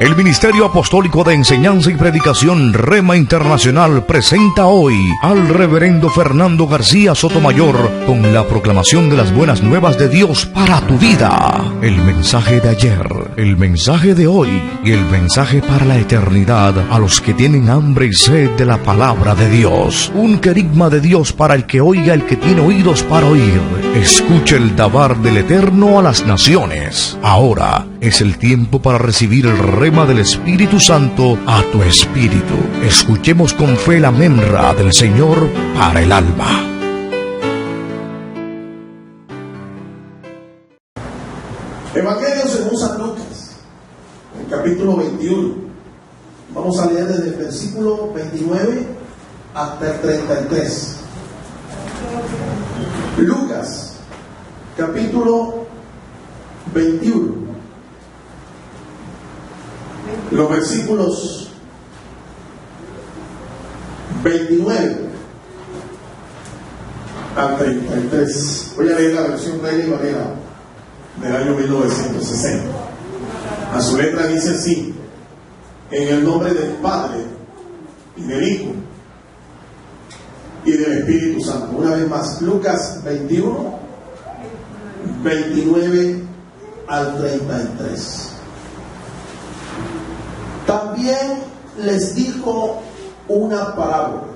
El Ministerio Apostólico de Enseñanza y Predicación Rema Internacional presenta hoy al Reverendo Fernando García Sotomayor con la proclamación de las buenas nuevas de Dios para tu vida. El mensaje de ayer, el mensaje de hoy y el mensaje para la eternidad a los que tienen hambre y sed de la palabra de Dios. Un querigma de Dios para el que oiga, el que tiene oídos para oír. Escuche el dabar del Eterno a las naciones. Ahora es el tiempo para recibir el rema del Espíritu Santo a tu espíritu. Escuchemos con fe la memra del Señor para el alma. Evangelio según San Lucas, el capítulo 21. Vamos a leer desde el versículo 29 hasta el 33. Lucas, capítulo 21. Los versículos 29 al 33. Voy a leer la versión Reina y Valera del año 1960. A su letra dice así: en el nombre del Padre y del Hijo y del Espíritu Santo. Una vez más, Lucas 21, 29 al 33. También les dijo una parábola: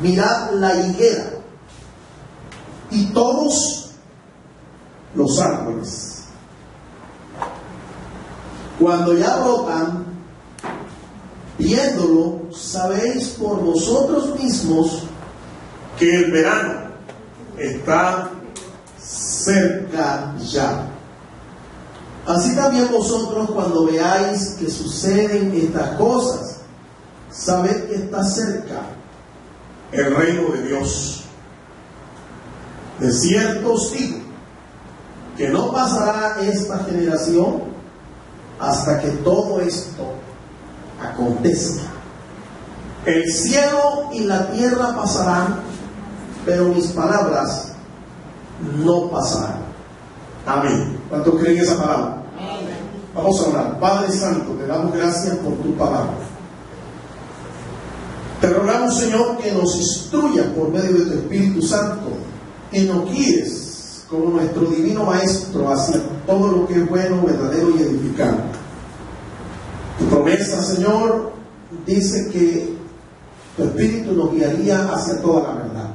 mirad la higuera y todos los árboles. Cuando ya brotan, viéndolo, sabéis por vosotros mismos que el verano está cerca ya. Así también vosotros, cuando veáis que suceden estas cosas, sabed que está cerca el reino de Dios. De cierto os digo que no pasará esta generación hasta que todo esto acontezca. El cielo y la tierra pasarán, pero mis palabras no pasarán. Amén. ¿Cuántos creen esa palabra? Amén. Vamos a orar. Padre Santo, te damos gracias por tu palabra. Te rogamos, Señor, que nos instruyas por medio de tu Espíritu Santo, que nos guíes como nuestro divino Maestro hacia todo lo que es bueno, verdadero y edificante. Tu promesa, Señor, dice que tu Espíritu nos guiaría hacia toda la verdad.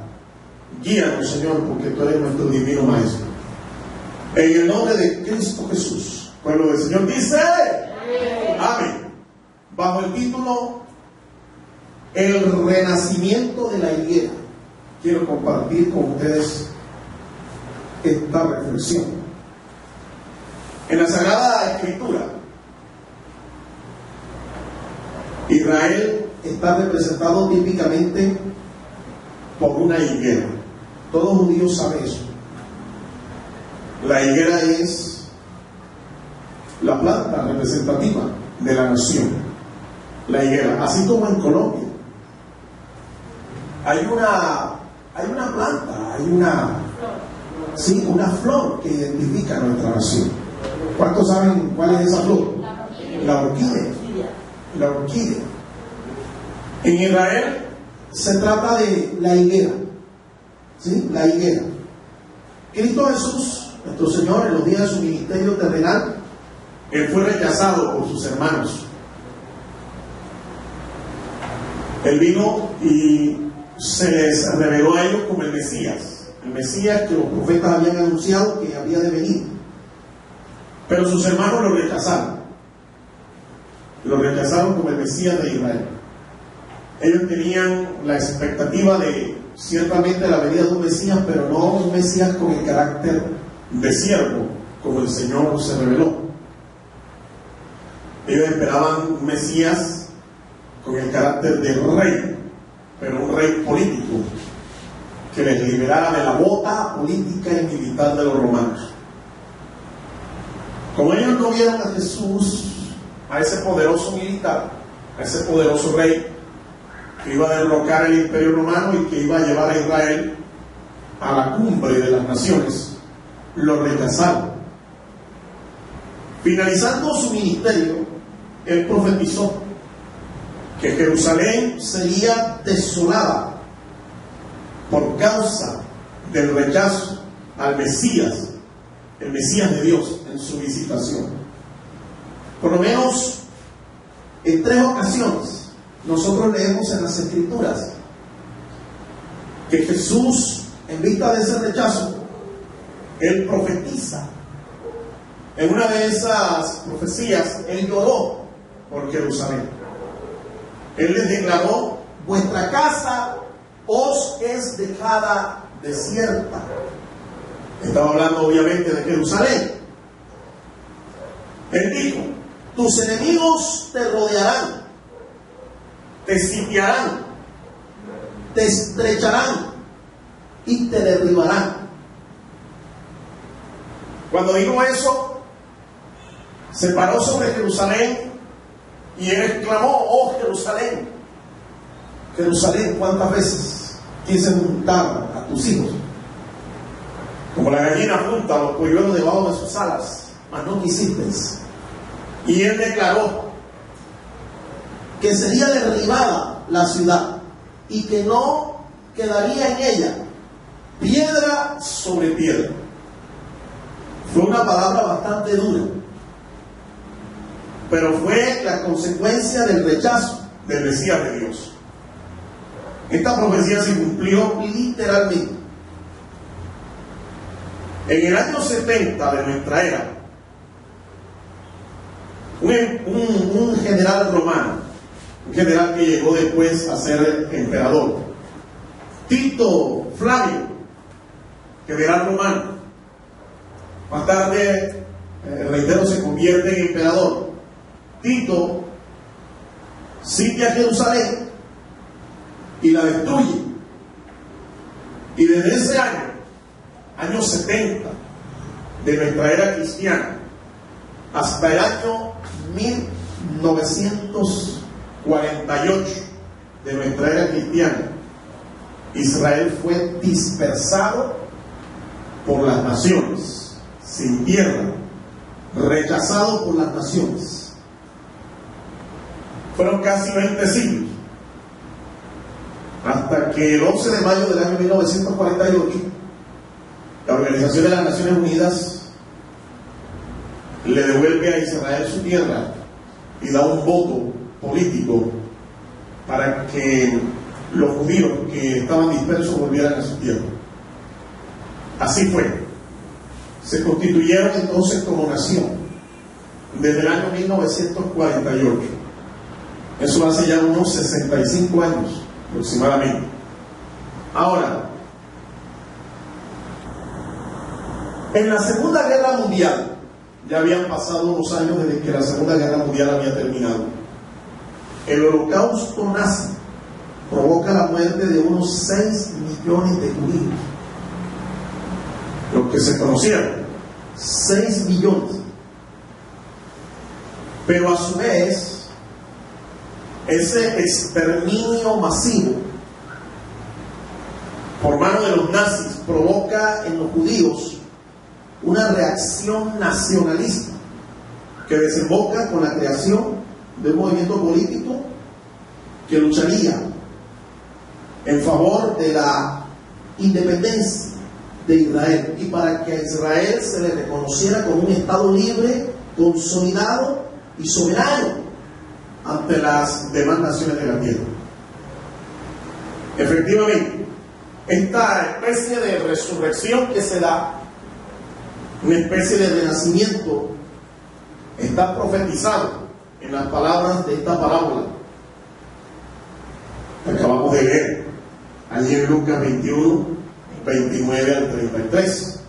Guíanos, Señor, porque tú eres nuestro divino Maestro. En el nombre de Cristo Jesús, pueblo del Señor dice amén. Bajo el título El renacimiento de la higuera, quiero compartir con ustedes esta reflexión. En la Sagrada Escritura, Israel está representado típicamente por una higuera. Todo judío sabe eso. La higuera es la planta representativa de la nación. La higuera, así como en Colombia hay una planta, hay una flor que identifica a nuestra nación. ¿Cuántos saben cuál es esa flor? La orquídea. La orquídea. En Israel se trata de la higuera. ¿Sí? La higuera. Cristo Jesús, nuestro Señor, en los días de su ministerio terrenal, Él fue rechazado por sus hermanos. Él vino y se les reveló a ellos como el Mesías que los profetas habían anunciado que había de venir. Pero sus hermanos lo rechazaron. Lo rechazaron como el Mesías de Israel. Ellos tenían la expectativa de ciertamente la venida de un Mesías, pero no un Mesías con el carácter de siervo, como el Señor se reveló. Ellos esperaban un Mesías con el carácter de rey, pero un rey político, que les liberara de la bota política y militar de los romanos. Como ellos no vieron a Jesús, a ese poderoso militar, a ese poderoso rey que iba a derrocar el imperio romano y que iba a llevar a Israel a la cumbre de las naciones, lo rechazaron. Finalizando su ministerio, él profetizó que Jerusalén sería desolada por causa del rechazo al Mesías, el Mesías de Dios, en su visitación. Por lo menos en 3 ocasiones nosotros leemos en las Escrituras que Jesús, en vista de ese rechazo, él profetiza. En una de esas profecías, él lloró por Jerusalén. Él les declaró: vuestra casa os es dejada desierta. Estaba hablando obviamente de Jerusalén. Él dijo: tus enemigos te rodearán, te sitiarán, te estrecharán y te derribarán. Cuando dijo eso, se paró sobre Jerusalén y él exclamó: oh Jerusalén, Jerusalén, ¿cuántas veces quise juntar a tus hijos? Como la gallina junta a los polluelos debajo de sus alas, mas no quisiste. Y él declaró que sería derribada la ciudad y que no quedaría en ella piedra sobre piedra. Fue una palabra bastante dura, pero fue la consecuencia del rechazo del Mesías de Dios. Esta profecía se cumplió literalmente. En el año 70 de nuestra era, un general romano, un general que llegó después a ser emperador, Tito Flavio, general romano, más tarde, reitero, se convierte en emperador. Tito sitia Jerusalén y la destruye. Y desde ese año 70 de nuestra era cristiana, hasta el año 1948 de nuestra era cristiana, Israel fue dispersado por las naciones, sin tierra, rechazado por las naciones. Fueron casi 20 siglos, hasta que el 11 de mayo del año 1948, la Organización de las Naciones Unidas le devuelve a Israel su tierra y da un voto político para que los judíos que estaban dispersos volvieran a su tierra. Así fue. Se constituyeron entonces como nación desde el año 1948. Eso hace ya unos 65 años aproximadamente. Ahora, en la Segunda Guerra Mundial, ya habían pasado unos años desde que la Segunda Guerra Mundial había terminado. El holocausto nazi provoca la muerte de unos 6 millones de judíos. Lo que se conocieron, 6 millones. Pero a su vez, ese exterminio masivo por mano de los nazis provoca en los judíos una reacción nacionalista que desemboca con la creación de un movimiento político que lucharía en favor de la independencia de Israel y para que a Israel se le reconociera como un Estado libre, consolidado y soberano ante las demás naciones de la tierra. Efectivamente, esta especie de resurrección que se da, una especie de renacimiento, está profetizado en las palabras de esta parábola que acabamos de leer allí en Lucas 21, 29 al 33.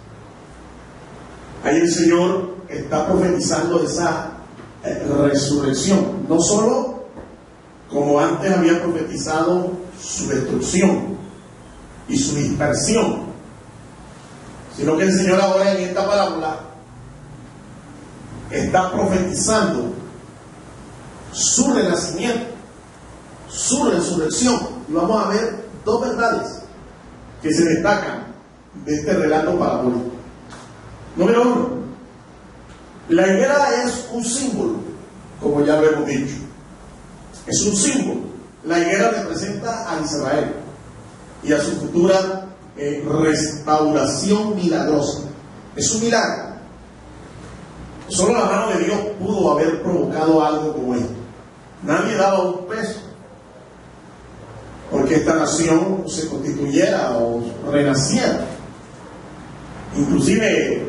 Ahí el Señor está profetizando esa resurrección, no solo como antes había profetizado su destrucción y su dispersión, sino que el Señor ahora en esta parábola está profetizando su renacimiento, su resurrección. Y vamos a ver 2 verdades que se destacan de este relato parabólico. Número 1, La higuera es un símbolo, como ya lo hemos dicho. Es un símbolo. La higuera representa a Israel y a su futura restauración milagrosa. Es un milagro. Solo la mano de Dios pudo haber provocado algo como esto. Nadie daba un peso porque esta nación se constituyera o renaciera. Inclusive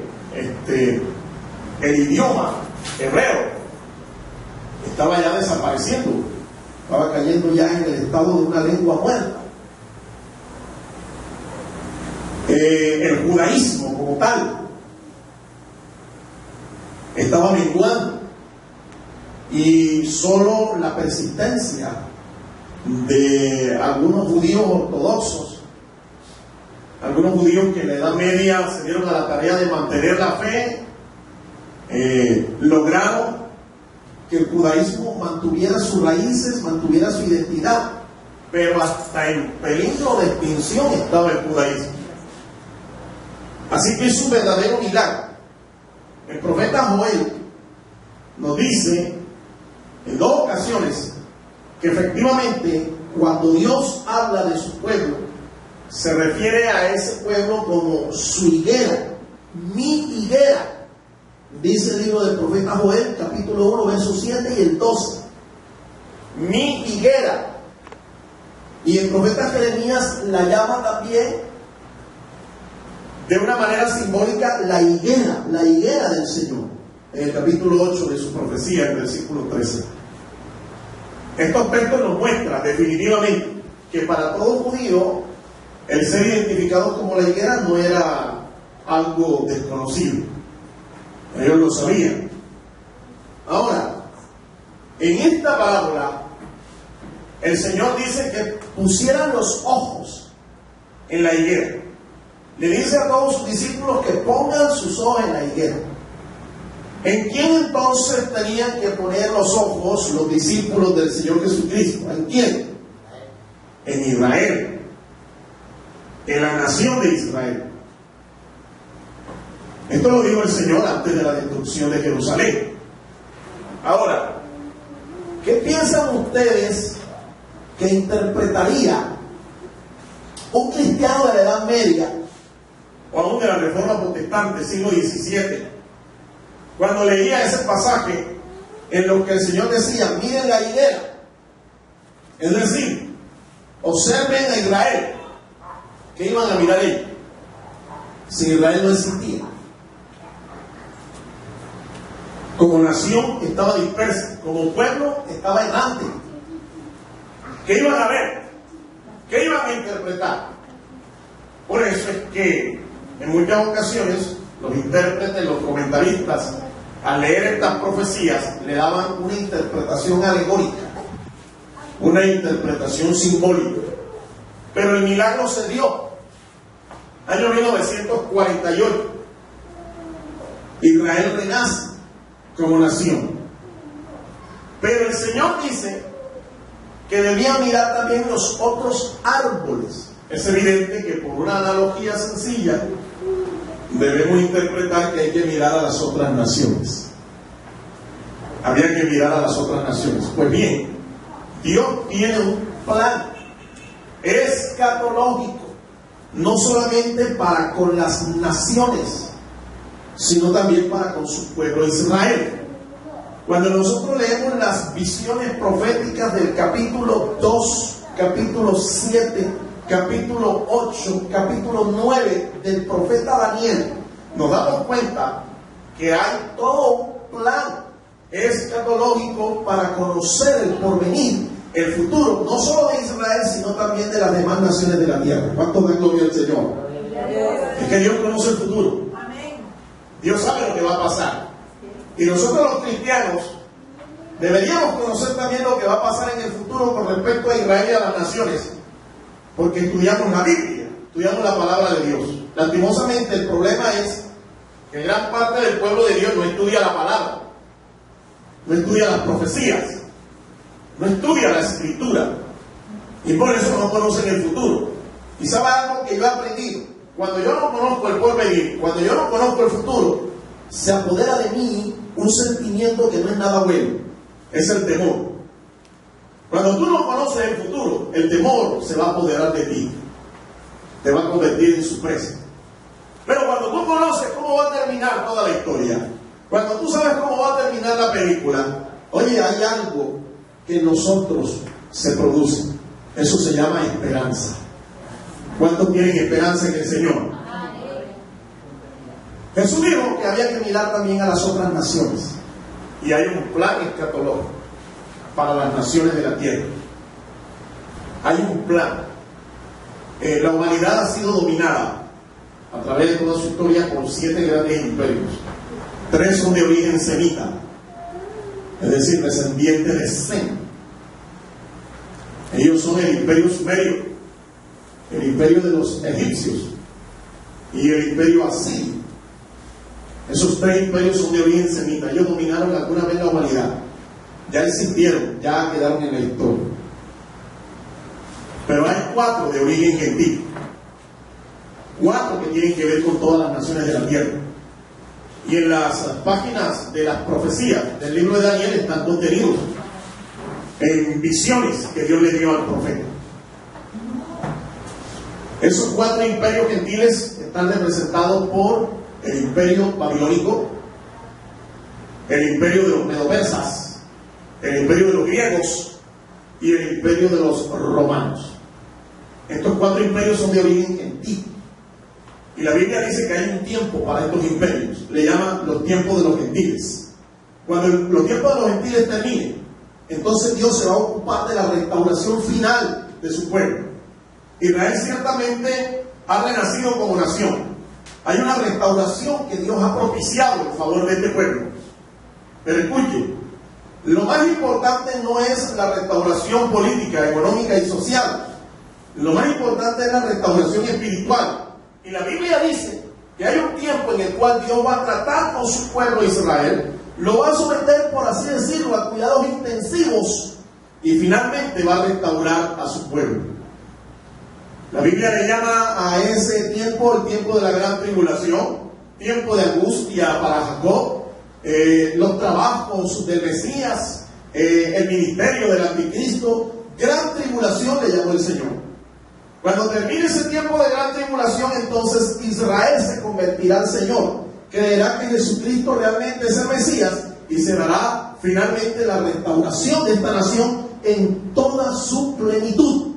el idioma hebreo estaba ya desapareciendo, estaba cayendo ya en el estado de una lengua muerta. El judaísmo como tal estaba menguando, y solo la persistencia de algunos judíos ortodoxos, algunos judíos que en la Edad Media se dieron a la tarea de mantener la fe, lograron que el judaísmo mantuviera sus raíces, mantuviera su identidad, pero hasta en peligro de extinción estaba el judaísmo. Así que es un verdadero milagro. El profeta Joel nos dice en 2 ocasiones que efectivamente cuando Dios habla de su pueblo, se refiere a ese pueblo como su higuera, mi higuera. Dice el libro del profeta Joel, capítulo 1, versos 7 y el 12. Mi higuera. Y el profeta Jeremías la llama también, de una manera simbólica, la higuera del Señor, en el capítulo 8 de su profecía, en el versículo 13. Estos textos nos muestran definitivamente que para todo judío el ser identificado como la higuera no era algo desconocido. Ellos lo sabían. Ahora, en esta parábola, el Señor dice que pusieran los ojos en la higuera. Le dice a todos sus discípulos que pongan sus ojos en la higuera. ¿En quién entonces tenían que poner los ojos los discípulos del Señor Jesucristo? ¿En quién? En Israel, en la nación de Israel. Esto lo dijo el Señor antes de la destrucción de Jerusalén. Ahora, ¿qué piensan ustedes que interpretaría un cristiano de la Edad Media o aún de la Reforma Protestante, siglo XVII, cuando leía ese pasaje en lo que el Señor decía, miren la higuera? Es decir, observen a Israel. ¿Qué iban a mirar ellos? Si Israel no existía. Como nación estaba dispersa, como pueblo estaba errante. ¿Qué iban a ver? ¿Qué iban a interpretar? Por eso es que en muchas ocasiones los intérpretes, los comentaristas, al leer estas profecías, le daban una interpretación alegórica, una interpretación simbólica. Pero el milagro se dio. Año 1948. Israel renace como nación. Pero el Señor dice que debía mirar también los otros árboles. Es evidente que por una analogía sencilla debemos interpretar que hay que mirar a las otras naciones. Había que mirar a las otras naciones. Pues bien, Dios tiene un plan escatológico, no solamente para con las naciones, sino también para con su pueblo Israel. Cuando nosotros leemos las visiones proféticas del capítulo 2, capítulo 7, capítulo 8, capítulo 9 del profeta Daniel, nos damos cuenta que hay todo un plan escatológico para conocer el porvenir, el futuro, no solo de Israel, sino también de las demás naciones de la tierra. ¿Cuánto da gloria al Señor? Es que Dios conoce el futuro. Dios sabe lo que va a pasar. Y nosotros los cristianos deberíamos conocer también lo que va a pasar en el futuro con respecto a Israel y a las naciones, porque estudiamos la Biblia, estudiamos la palabra de Dios. Lastimosamente el problema es que gran parte del pueblo de Dios no estudia la palabra, no estudia las profecías, no estudia la escritura, y por eso no conocen el futuro. Y sabe algo que yo he aprendido: cuando yo no conozco el porvenir, cuando yo no conozco el futuro, se apodera de mí un sentimiento que no es nada bueno, es el temor. Cuando tú no conoces el futuro, el temor se va a apoderar de ti, te va a convertir en su presa. Pero cuando tú conoces cómo va a terminar toda la historia, cuando tú sabes cómo va a terminar la película, oye, hay algo que en nosotros se produce. Eso se llama esperanza. ¿Cuántos tienen esperanza en el Señor? Jesús dijo que había que mirar también a las otras naciones. Y hay un plan escatológico para las naciones de la tierra. Hay un plan. La humanidad ha sido dominada a través de toda su historia por 7 grandes imperios. 3 son de origen semita, es decir, descendientes de Sem. Ellos son el imperio sumerio, el imperio de los egipcios y el imperio asirio. Esos 3 imperios son de origen semita. Ellos dominaron alguna vez la humanidad. Ya existieron, ya quedaron en la historia. Pero hay 4 de origen gentil. 4 que tienen que ver con todas las naciones de la tierra. Y en las páginas de las profecías del libro de Daniel están contenidos en visiones que Dios le dio al profeta. Esos 4 imperios gentiles están representados por el imperio babilónico, el imperio de los medo-persas, el imperio de los griegos y el imperio de los romanos. Estos 4 imperios son de origen gentil. Y la Biblia dice que hay un tiempo para estos imperios. Le llaman los tiempos de los gentiles. Cuando los tiempos de los gentiles terminen, entonces Dios se va a ocupar de la restauración final de su pueblo. Israel ciertamente ha renacido como nación. Hay una restauración que Dios ha propiciado en favor de este pueblo. Pero escuche, lo más importante no es la restauración política, económica y social. Lo más importante es la restauración espiritual. Y la Biblia dice que hay un tiempo en el cual Dios va a tratar con su pueblo Israel, lo va a someter, por así decirlo, a cuidados intensivos y finalmente va a restaurar a su pueblo. La Biblia le llama a ese tiempo el tiempo de la gran tribulación, tiempo de angustia para Jacob, los trabajos del Mesías, el ministerio del anticristo. Gran tribulación le llamó el Señor. Cuando termine ese tiempo de gran tribulación, entonces Israel se convertirá al Señor, creerá que Jesucristo realmente es el Mesías y se dará finalmente la restauración de esta nación en toda su plenitud.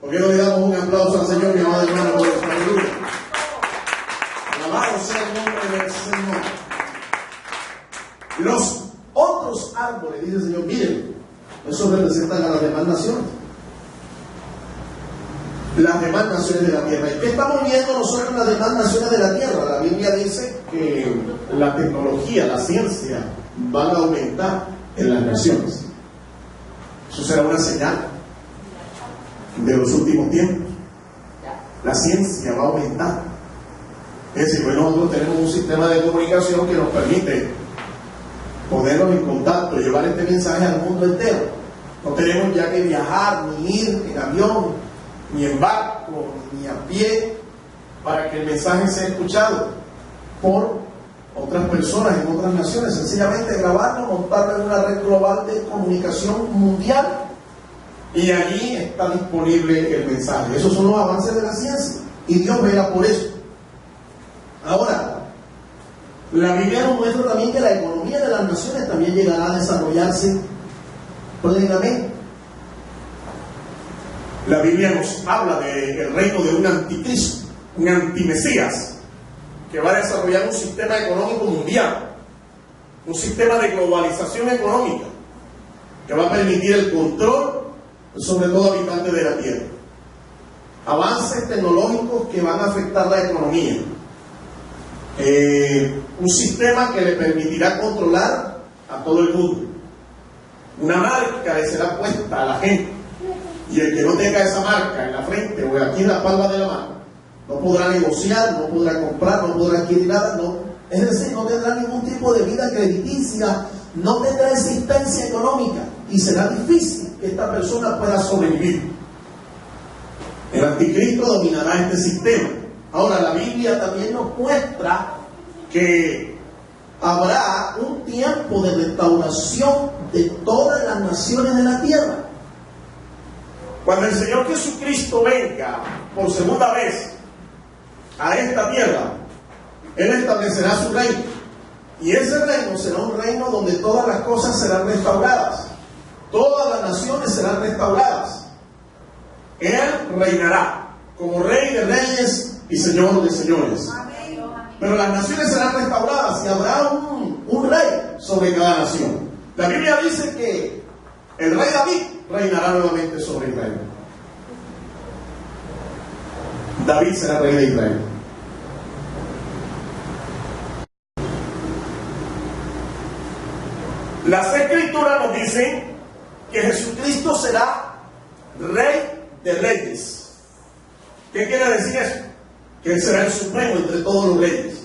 ¿Por qué no le damos un aplauso al Señor, mi amado hermano, por su aleluya? Alabado sea el nombre del Señor. Los otros árboles, dice el Señor, miren, eso representan a las demás naciones. Las demás naciones de la tierra. ¿Y qué estamos viendo nosotros en las demás naciones de la tierra? La Biblia dice que la tecnología, la ciencia van a aumentar en las naciones. Eso será una señal de los últimos tiempos. La ciencia va a aumentar. Es decir, pues nosotros tenemos un sistema de comunicación que nos permite ponernos en contacto, llevar este mensaje al mundo entero. No tenemos ya que viajar, ni ir en avión, ni en barco, ni a pie, para que el mensaje sea escuchado por otras personas en otras naciones. Sencillamente grabarlo, montarlo en una red global de comunicación mundial y allí está disponible el mensaje. Esos son los avances de la ciencia y Dios vela por eso. Ahora, la Biblia nos muestra también que la economía de las naciones también llegará a desarrollarse plenamente. La Biblia nos habla del reino de un anticristo, un antimesías, que va a desarrollar un sistema económico mundial, un sistema de globalización económica, que va a permitir el control sobre todo habitante de la tierra. Avances tecnológicos que van a afectar la economía. Un sistema que le permitirá controlar a todo el mundo. Una marca le será puesta a la gente. Y el que no tenga esa marca en la frente o aquí en la palma de la mano, no podrá negociar, no podrá comprar, no podrá adquirir nada, no. Es decir, no tendrá ningún tipo de vida crediticia, no tendrá existencia económica y será difícil que esta persona pueda sobrevivir. El anticristo dominará este sistema. Ahora, la Biblia también nos muestra que habrá un tiempo de restauración de todas las naciones de la tierra. Cuando el Señor Jesucristo venga por segunda vez a esta tierra, Él establecerá su reino. Y ese reino será un reino donde todas las cosas serán restauradas. Todas las naciones serán restauradas. Él reinará como Rey de reyes y Señor de señores. Pero las naciones serán restauradas y habrá un rey sobre cada nación. La Biblia dice que el rey David reinará nuevamente sobre Israel. David será rey de Israel. Las Escrituras nos dicen que Jesucristo será Rey de reyes. ¿Qué quiere decir eso? Que Él será el supremo entre todos los reyes.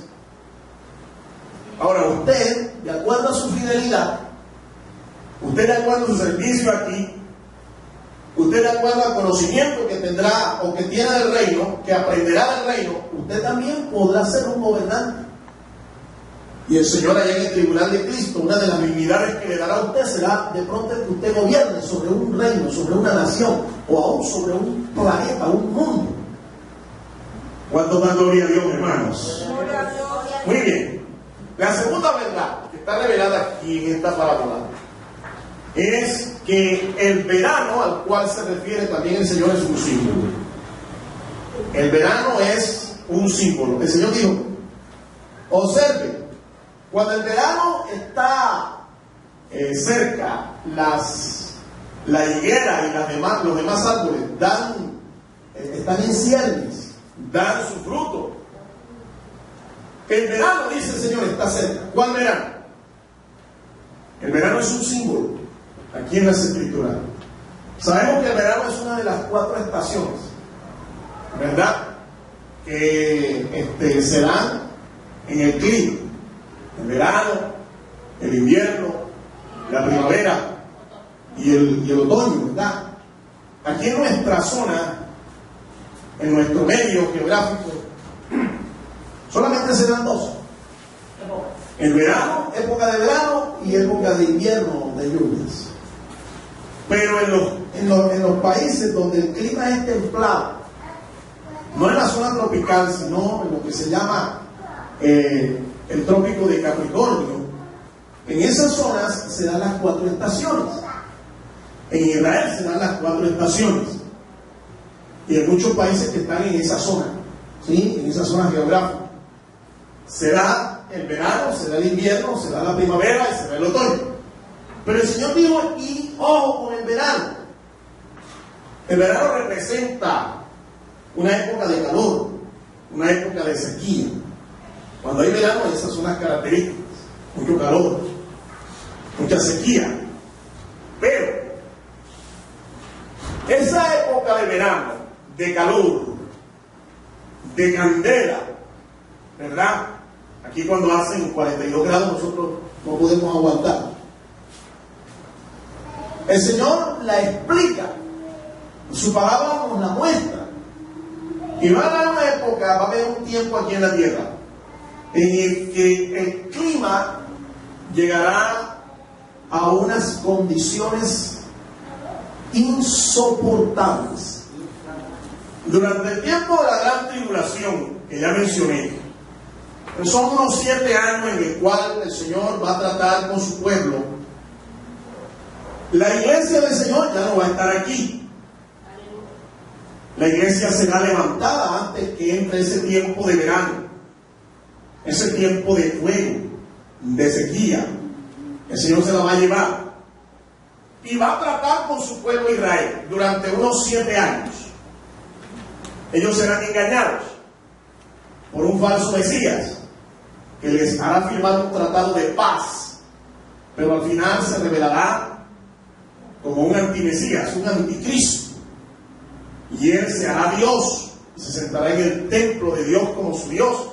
Ahora usted, de acuerdo a su fidelidad, usted de acuerdo a su servicio aquí, usted de acuerdo al conocimiento que tendrá o que tiene del reino, que aprenderá del reino, usted también podrá ser un gobernante. Y el Señor allá en el tribunal de Cristo, una de las dignidades que le dará a usted será de pronto que usted gobierne sobre un reino, sobre una nación, o aún sobre un planeta, un mundo. ¿Cuánto da gloria a Dios, hermanos? Muy bien. La segunda verdad que está revelada aquí en esta parábola es que el verano al cual se refiere también el Señor es un símbolo. El verano es un símbolo. El Señor dijo, observe, cuando el verano está cerca, la higuera y los demás árboles están en ciernes, dan su fruto. El verano, dice el Señor, está cerca. ¿Cuál verano? El verano es un símbolo aquí en las Escrituras. Sabemos que el verano es una de las 4 estaciones, ¿verdad? Que se dan en el clima. El verano, el invierno, la primavera y el otoño, ¿verdad? Aquí en nuestra zona, en nuestro medio geográfico, solamente se dan 2. El verano, época de verano, y época de invierno, de lluvias. Pero en los países donde el clima es templado, no en la zona tropical, sino en lo que se llama el trópico de Capricornio, en esas zonas se dan las 4 estaciones. En Israel se dan las 4 estaciones. Y en muchos países que están en esa zona, ¿sí? En esa zona geográfica. Se da el verano, se da el invierno, se da la primavera y se da el otoño. Pero el Señor dijo, y ojo con el verano. El verano representa una época de calor, una época de sequía. Cuando hay verano, esas son las características. Mucho calor, mucha sequía. Pero esa época de verano, de calor, de candela, ¿verdad? Aquí cuando hacen 42 grados nosotros no podemos aguantar. El Señor la explica, su palabra nos la muestra. Y va a haber una época, va a haber un tiempo aquí en la tierra en el que el clima llegará a unas condiciones insoportables. Durante el tiempo de la gran tribulación que ya mencioné, son unos 7 años en el cual el Señor va a tratar con su pueblo. La iglesia del Señor ya no va a estar aquí. La iglesia será levantada antes que entre ese tiempo de verano, ese tiempo de fuego, de sequía. El Señor se la va a llevar y va a tratar con su pueblo Israel durante unos 7 años. Ellos serán engañados por un falso Mesías que les hará firmar un tratado de paz, pero al final se revelará como un antimesías, un anticristo, y él se hará Dios y se sentará en el templo de Dios como su Dios,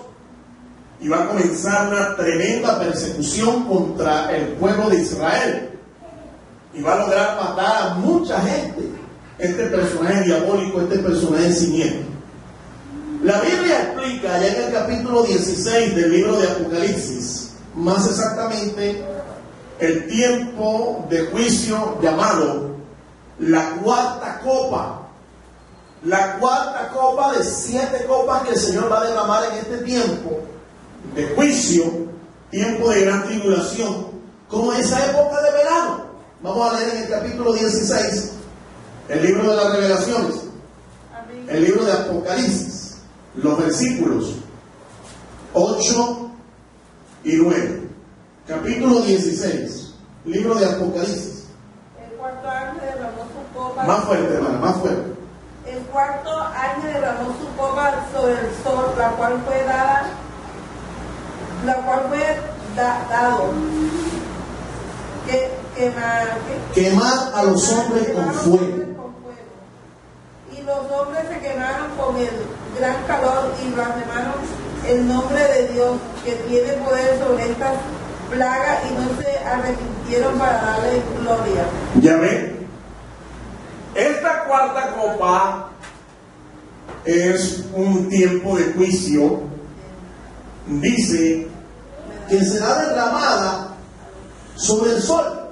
y va a comenzar una tremenda persecución contra el pueblo de Israel, y va a lograr matar a mucha gente. Este personaje diabólico, este personaje siniestro. La Biblia explica, ya en el capítulo 16 del libro de Apocalipsis, más exactamente el tiempo de juicio llamado la cuarta copa. La cuarta copa de 7 copas que el Señor va a derramar en este tiempo de juicio, tiempo de gran tribulación, como esa época de verano. Vamos a leer en el capítulo 16, el libro de las Revelaciones, el libro de Apocalipsis, los versículos 8 y 9. Capítulo 16, libro de Apocalipsis. El cuarto ángel derramó su copa. Más fuerte, hermana, más fuerte. El cuarto ángel derramó su copa sobre el sol, la cual fue dado quemar a los hombres con fuego. Y los hombres se quemaron con el gran calor y blasfemaron el nombre de Dios, que tiene poder sobre estas plagas, y no se arrepintieron para darle gloria. Ya ven, esta cuarta copa es un tiempo de juicio. Dice que será derramada sobre el sol.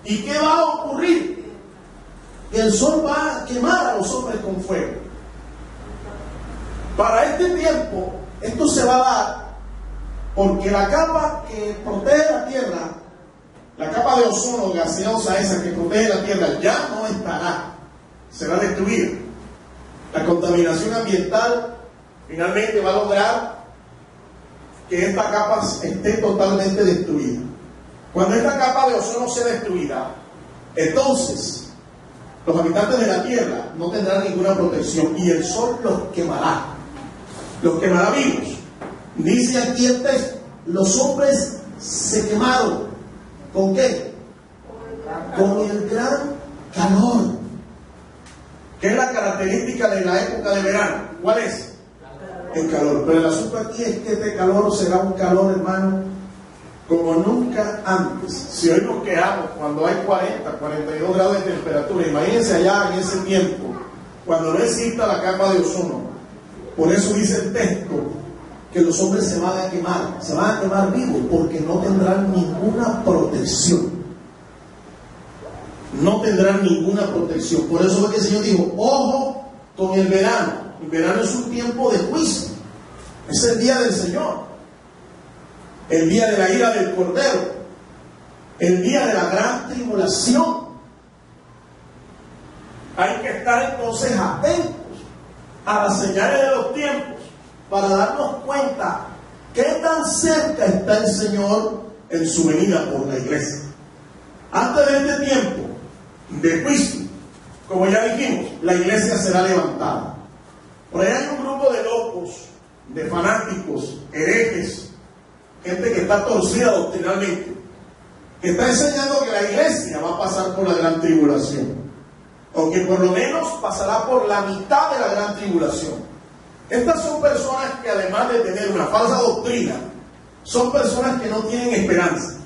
¿Y qué va a ocurrir? Que el sol va a quemar a los hombres con fuego. Para este tiempo, esto se va a dar porque la capa que protege la tierra, la capa de ozono gaseosa esa que protege la tierra, ya no estará, será destruida. La contaminación ambiental finalmente va a lograr que esta capa esté totalmente destruida. Cuando esta capa de ozono sea destruida, entonces los habitantes de la tierra no tendrán ninguna protección y el sol los quemará vivos. Dice aquí el texto, los hombres se quemaron. ¿Con qué? Con el gran calor. ¿Qué es la característica de la época de verano? ¿Cuál es? El calor. Pero el asunto aquí es que este calor será un calor, hermano, como nunca antes. Si hoy nos quedamos cuando hay 40, 42 grados de temperatura, imagínense allá en ese tiempo, cuando no exista la capa de ozono. Por eso dice el texto que los hombres se van a quemar vivos, porque no tendrán ninguna protección. No tendrán ninguna protección. Por eso es que el Señor dijo, ojo con el verano. El verano es un tiempo de juicio. Es el día del Señor. El día de la ira del Cordero. El día de la gran tribulación. Hay que estar entonces atentos a las señales de los tiempos para darnos cuenta qué tan cerca está el Señor en su venida por la iglesia. Antes de este tiempo de juicio, como ya dijimos, la iglesia será levantada. Por ahí hay un grupo de locos, de fanáticos, herejes, gente que está torcida doctrinalmente, que está enseñando que la iglesia va a pasar por la gran tribulación, o que por lo menos pasará por la mitad de la gran tribulación. Estas son personas que, además de tener una falsa doctrina, son personas que no tienen esperanza.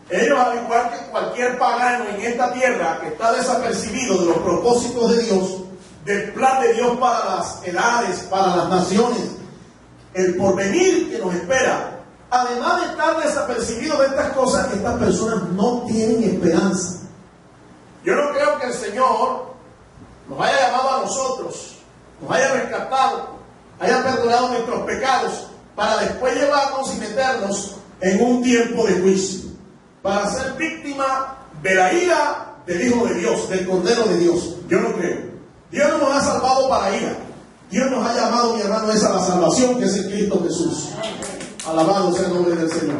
Ellos, al igual que cualquier pagano en esta tierra que está desapercibido de los propósitos de Dios, del plan de Dios para las edades, para las naciones, el porvenir que nos espera, además de estar desapercibidos de estas cosas, estas personas no tienen esperanza. Yo no creo que el Señor nos haya llamado a nosotros, nos haya rescatado, haya perdonado nuestros pecados, para después llevarnos y meternos en un tiempo de juicio, para ser víctima de la ira del Hijo de Dios, del Cordero de Dios. Yo no creo. Dios no nos ha salvado para ira. Dios nos ha llamado, mi hermano, es a la salvación, que es en Cristo Jesús. Alabado sea el nombre del Señor.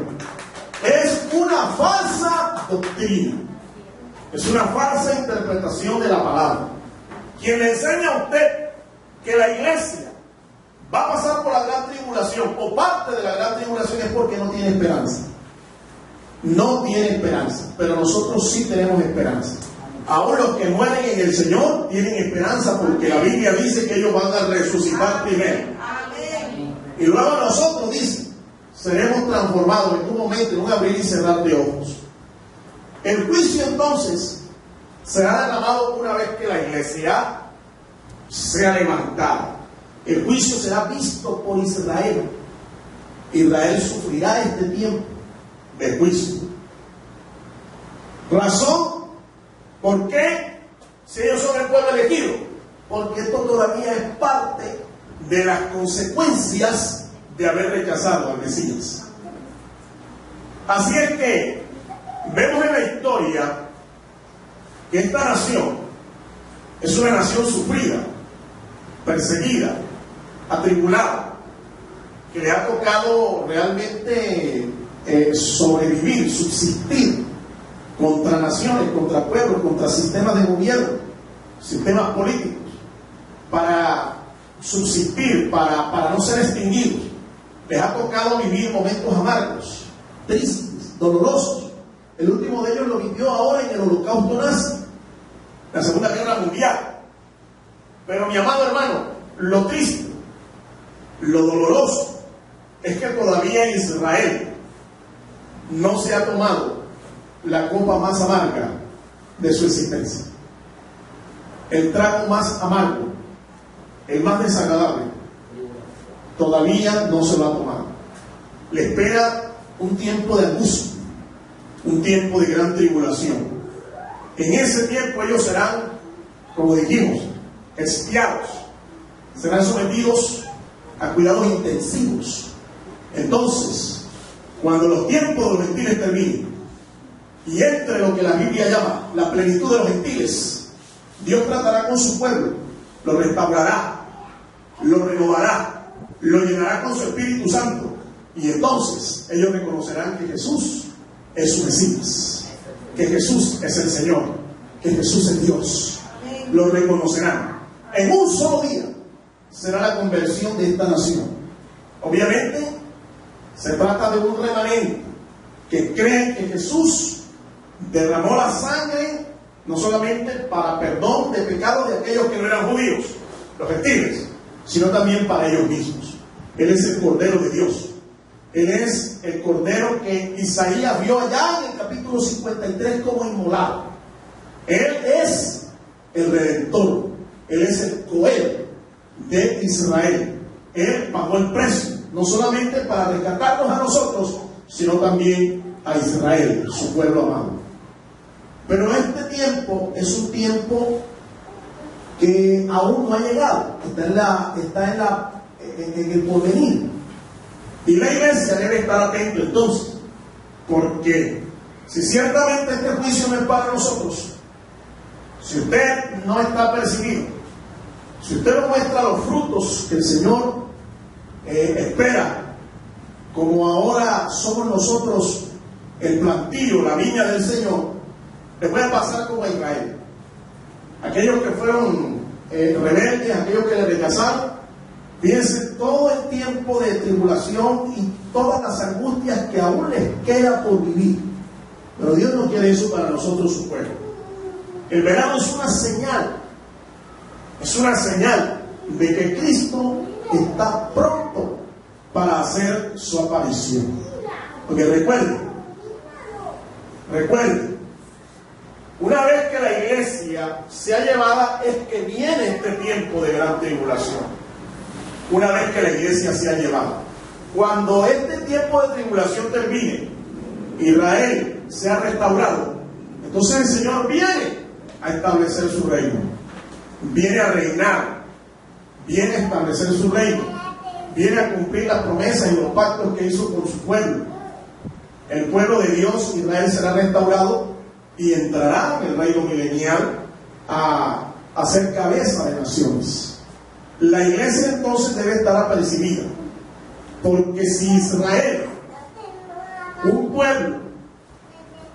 Es una falsa doctrina. Es una falsa interpretación de la palabra. Quien le enseña a usted que la iglesia va a pasar por la gran tribulación o parte de la gran tribulación es porque no tiene esperanza. No tiene esperanza, pero nosotros sí tenemos esperanza. Aún los que mueren en el Señor tienen esperanza, porque la Biblia dice que ellos van a resucitar primero. Y luego nosotros, dice, seremos transformados en un momento, en un abrir y cerrar de ojos. El juicio entonces será derramado una vez que la iglesia sea levantada. El juicio será visto por Israel. Israel sufrirá este tiempo de juicio. ¿Razón? ¿Por qué? Si ellos son el pueblo elegido. Porque esto todavía es parte de las consecuencias de haber rechazado al Mesías. Así es que vemos en la historia que esta nación es una nación sufrida, perseguida, atribulada, que le ha tocado realmente sobrevivir, subsistir contra naciones, contra pueblos, contra sistemas de gobierno, sistemas políticos, para subsistir, para no ser extinguidos. Les ha tocado vivir momentos amargos, tristes, dolorosos. El último de ellos lo vivió ahora en el Holocausto nazi, la Segunda Guerra Mundial. Pero mi amado hermano, lo triste, lo doloroso, es que todavía en Israel no se ha tomado la copa más amarga de su existencia. El trago más amargo, el más desagradable, todavía no se lo ha tomado. Le espera un tiempo de angustia, un tiempo de gran tribulación. En ese tiempo ellos serán, como dijimos, expiados, serán sometidos a cuidados intensivos. Entonces, cuando los tiempos de los gentiles terminen y entre lo que la Biblia llama la plenitud de los gentiles, Dios tratará con su pueblo, lo restaurará, lo renovará, lo llenará con su Espíritu Santo, y entonces ellos reconocerán que Jesús es su Mesías, que Jesús es el Señor, que Jesús es Dios. Lo reconocerán. En un solo día será la conversión de esta nación. Obviamente se trata de un remanente que cree que Jesús derramó la sangre no solamente para perdón de pecados de aquellos que no eran judíos, los gentiles, sino también para ellos mismos. Él es el Cordero de Dios. Él es el Cordero que Isaías vio allá en el capítulo 53 como inmolado. Él es el Redentor. Él es el Coel de Israel. Él pagó el precio, no solamente para rescatarnos a nosotros, sino también a Israel, su pueblo amado. Pero este tiempo es un tiempo que aún no ha llegado, está en el porvenir. Y la iglesia debe estar atenta entonces, porque si ciertamente este juicio no es para nosotros, si usted no está percibido, si usted no muestra los frutos que el Señor espera, como ahora somos nosotros el plantío, la viña del Señor, le puede pasar como a Israel. Aquellos que fueron rebeldes, aquellos que le rechazaron, fíjense todo el tiempo de tribulación y todas las angustias que aún les queda por vivir. Pero Dios no quiere eso para nosotros, su pueblo. El verano es una señal de que Cristo está pronto para hacer su aparición. Porque recuerden, una vez que la iglesia sea llevada, es que viene este tiempo de gran tribulación. Una vez que la iglesia sea llevada, cuando este tiempo de tribulación termine, Israel sea restaurado, entonces el Señor viene a establecer su reino, viene a reinar, viene a establecer su reino, viene a cumplir las promesas y los pactos que hizo con su pueblo. El pueblo de Dios, Israel, será restaurado y entrará en el reino milenial a ser cabeza de naciones. La iglesia entonces debe estar apercibida, porque si Israel, un pueblo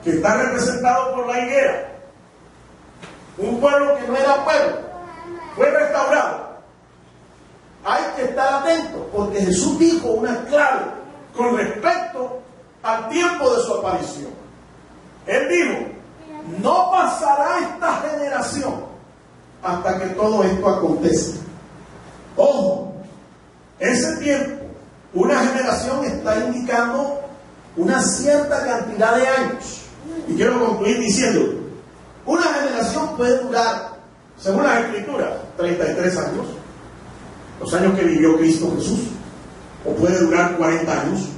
que está representado por la higuera, un pueblo que no era pueblo, fue restaurado, hay que estar atento, porque Jesús dijo una clave con respecto al tiempo de su aparición. Él dijo: no pasará esta generación hasta que todo esto acontezca. Ojo, ese tiempo, una generación está indicando una cierta cantidad de años. Y quiero concluir diciendo, una generación puede durar, según las Escrituras, 33 años, los años que vivió Cristo Jesús. o puede durar 40 años.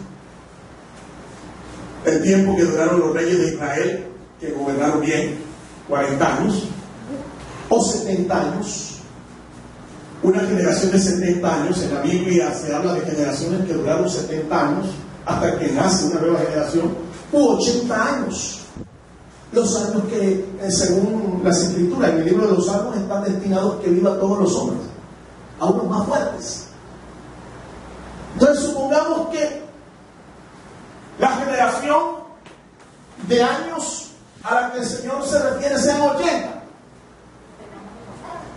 El tiempo que duraron los reyes de Israel, que gobernaron bien, 40 años, o 70 años. Una generación de 70 años, en la Biblia se habla de generaciones que duraron 70 años hasta que nace una nueva generación, u 80 años. Los años que, según las Escrituras, en el libro de los Salmos, están destinados a que vivan todos los hombres, a unos más fuertes. Entonces, supongamos que la generación de años a la que el Señor se refiere sean 80.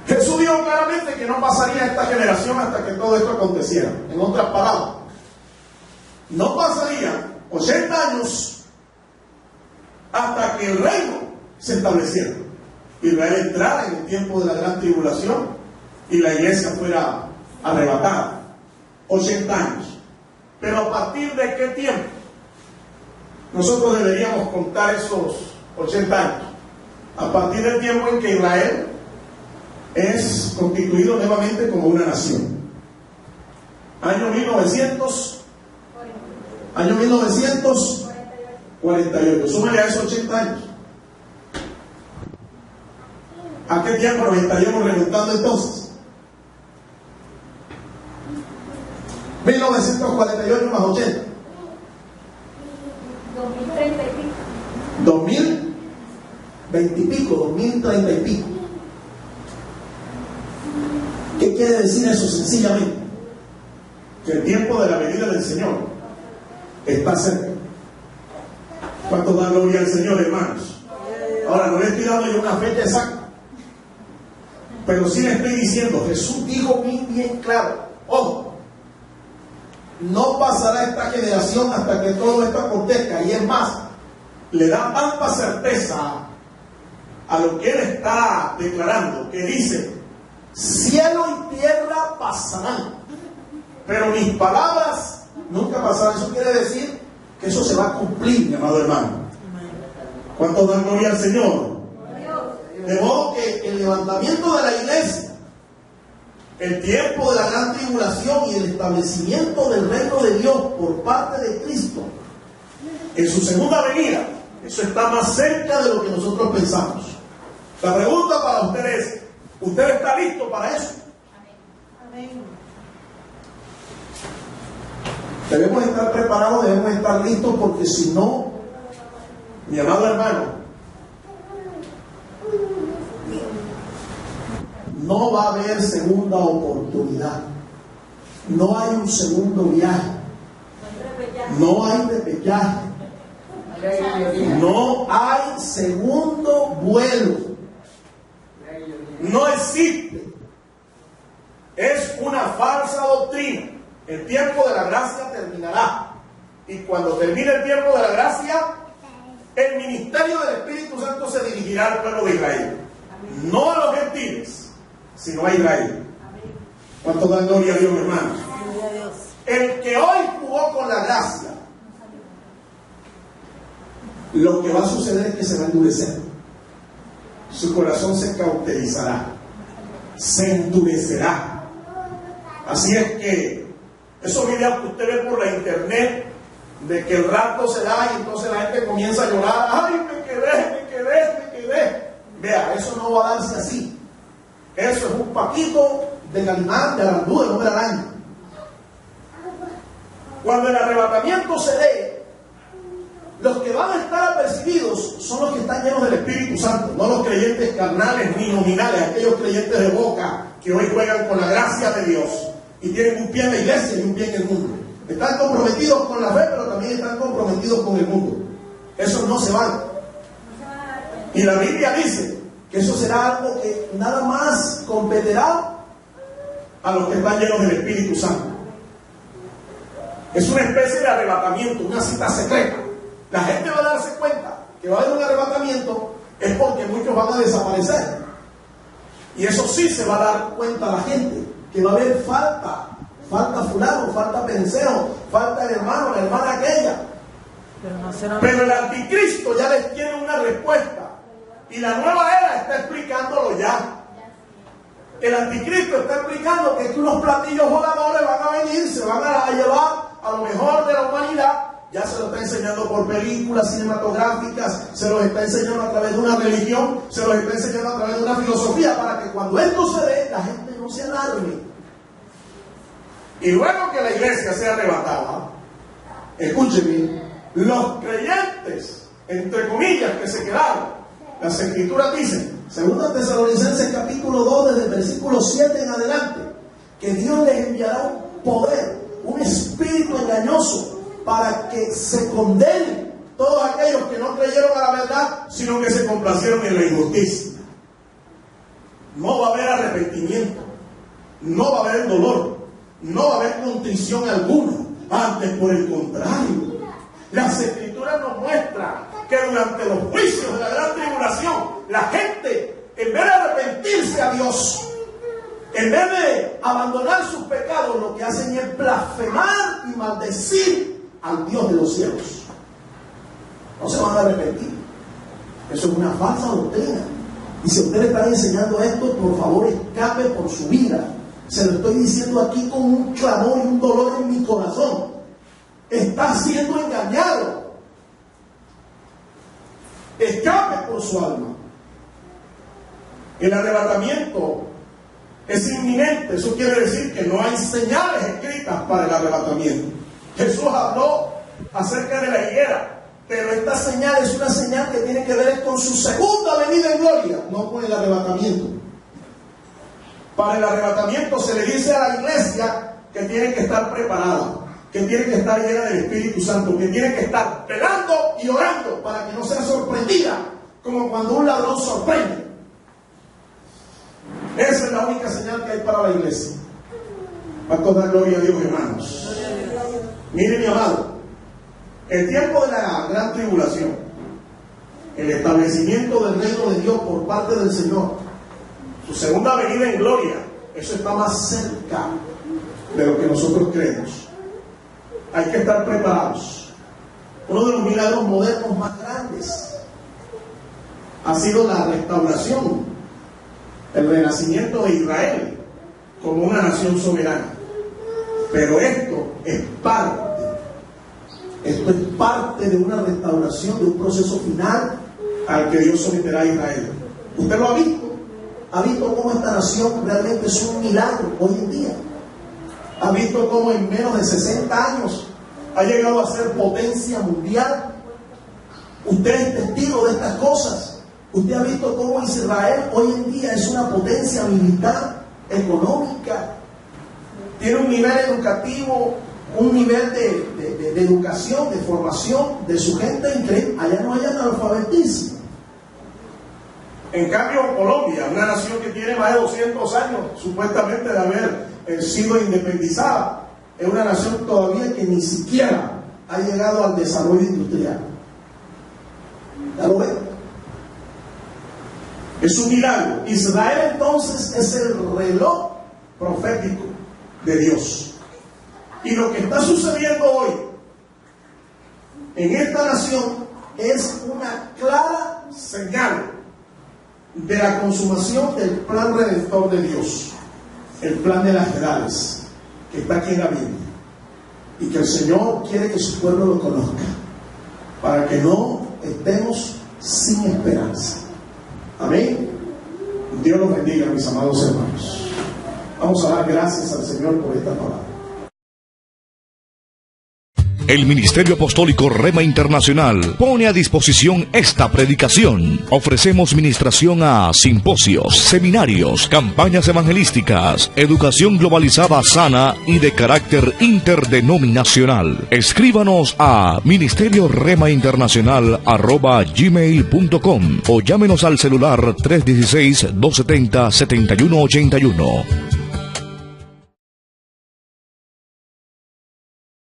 Jesús dijo claramente que no pasaría esta generación hasta que todo esto aconteciera. En otras palabras, no pasaría 80 años hasta que el reino se estableciera. Israel entrara en el tiempo de la gran tribulación y la iglesia fuera arrebatada. 80 años. Pero ¿a partir de qué tiempo nosotros deberíamos contar esos 80 años? A partir del tiempo en que Israel es constituido nuevamente como una nación. Año 1948. Súmale a esos 80 años. ¿A qué tiempo nos estaríamos remontando entonces? 1948 más 80. 2030 y pico. 2020 y pico, 2030 y pico. ¿Qué quiere decir eso? Sencillamente que el tiempo de la venida del Señor está cerca. ¿Cuántos dan gloria al Señor, hermanos? Ahora, no le estoy dando yo una fecha exacta, pero sí le estoy diciendo, Jesús dijo bien claro, ojo, no pasará esta generación hasta que todo esto acontezca. Y es más, le da tanta certeza a lo que Él está declarando, que dice: cielo y tierra pasarán, pero mis palabras nunca pasarán. Eso quiere decir que eso se va a cumplir, mi amado hermano. ¿Cuántos dan gloria al Señor? De modo que el levantamiento de la iglesia, el tiempo de la gran tribulación y el establecimiento del reino de Dios por parte de Cristo en su segunda venida, eso está más cerca de lo que nosotros pensamos. La pregunta para usted es: ¿usted está listo para eso? Amén. Debemos estar preparados, debemos estar listos, porque si no, mi amado hermano, no va a haber segunda oportunidad. No hay un segundo viaje. No hay repechaje. No hay segundo vuelo. No existe. Es una falsa doctrina. El tiempo de la gracia terminará. Y cuando termine el tiempo de la gracia, el ministerio del Espíritu Santo se dirigirá al pueblo de Israel. No a los gentiles, sino a Israel. ¿Cuánto dan gloria a Dios, hermanos? El que hoy jugó con la gracia, lo que va a suceder es que se va a endurecer. Su corazón se cauterizará, se endurecerá. Así es que esos videos que usted ve por la internet, de que el rapto se da y entonces la gente comienza a llorar: ¡ay, me quedé! Vea, eso no va a darse así. Eso es un paquito de Calimán, de Arandú, de Hombre Araña. Cuando el arrebatamiento se dé, los que van a estar apercibidos son los que están llenos del Espíritu Santo, no los creyentes carnales ni nominales, aquellos creyentes de boca que hoy juegan con la gracia de Dios y tienen un pie en la iglesia y un pie en el mundo. Están comprometidos con la fe, pero también están comprometidos con el mundo. Esos no se van. Y la Biblia dice que eso será algo que nada más competirá a los que están llenos del Espíritu Santo. Es una especie de arrebatamiento, una cita secreta. La gente va a darse cuenta que va a haber un arrebatamiento, es porque muchos van a desaparecer. Y eso sí se va a dar cuenta la gente, que va a haber falta fulano, falta pencero, falta el hermano, la hermana aquella. Pero el anticristo ya les tiene una respuesta. Y la nueva era está explicándolo ya. el anticristo está explicando que unos platillos voladores van a venir, se van a llevar a lo mejor de la humanidad. Ya se lo está enseñando por películas cinematográficas, se los está enseñando a través de una religión, se los está enseñando a través de una filosofía, para que cuando esto se dé, la gente no se alarme. Y luego que la iglesia sea arrebatada, escúcheme, los creyentes, entre comillas, que se quedaron, las escrituras dicen, 2 Tesalonicenses capítulo 2, desde el versículo 7 en adelante, que Dios les enviará un poder, un espíritu engañoso, para que se condenen todos aquellos que no creyeron a la verdad, sino que se complacieron en la injusticia. No va a haber arrepentimiento, no va a haber dolor, no va a haber contrición alguna. Antes, por el contrario, las escrituras nos muestran que durante los juicios de la gran tribulación, la gente, en vez de arrepentirse a Dios, en vez de abandonar sus pecados, lo que hacen es blasfemar y maldecir al Dios de los cielos. No se van a arrepentir. Eso es una falsa doctrina. Y si usted le está enseñando esto, por favor, escape por su vida. Se lo estoy diciendo aquí con un clamor y un dolor en mi corazón. Está siendo engañado. Escape por su alma. El arrebatamiento es inminente. Eso quiere decir que no hay señales escritas para el arrebatamiento. Jesús habló acerca de la higuera, pero esta señal es una señal que tiene que ver con su segunda venida en gloria, no con el arrebatamiento. Para el arrebatamiento se le dice a la iglesia que tiene que estar preparada, que tiene que estar llena del Espíritu Santo, que tiene que estar velando y orando para que no sea sorprendida, como cuando un ladrón sorprende. Esa es la única señal que hay para la iglesia. ¿Cuánto da gloria a Dios, hermanos? Mire, mi amado, el tiempo de la gran tribulación, el establecimiento del reino de Dios por parte del Señor, su segunda venida en gloria, eso está más cerca de lo que nosotros creemos. Hay que estar preparados. Uno de los milagros modernos más grandes ha sido la restauración, el renacimiento de Israel como una nación soberana. Pero esto es parte de una restauración, de un proceso final al que Dios someterá a Israel. Usted lo ha visto cómo esta nación realmente es un milagro hoy en día. Ha visto cómo en menos de 60 años ha llegado a ser potencia mundial. Usted es testigo de estas cosas. Usted ha visto cómo Israel hoy en día es una potencia militar, económica, tiene un nivel educativo, un nivel de educación, de formación de su gente increíble. Allá no hay analfabetismo. En cambio, Colombia, una nación que tiene más de 200 años supuestamente de haber sido independizada, es una nación todavía que ni siquiera ha llegado al desarrollo industrial. ¿Ya lo ven? Es un milagro. Israel entonces es el reloj profético de Dios. Y lo que está sucediendo hoy en esta nación es una clara señal de la consumación del plan redentor de Dios, el plan de las edades, que está aquí en la Biblia, y que el Señor quiere que su pueblo lo conozca, para que no estemos sin esperanza. Amén. Dios los bendiga, mis amados hermanos. Vamos a dar gracias al Señor por esta palabra. El Ministerio Apostólico Rema Internacional pone a disposición esta predicación. Ofrecemos ministración a simposios, seminarios, campañas evangelísticas, educación globalizada sana y de carácter interdenominacional. Escríbanos a ministerioremainternacional@gmail.com o llámenos al celular 316-270-7181.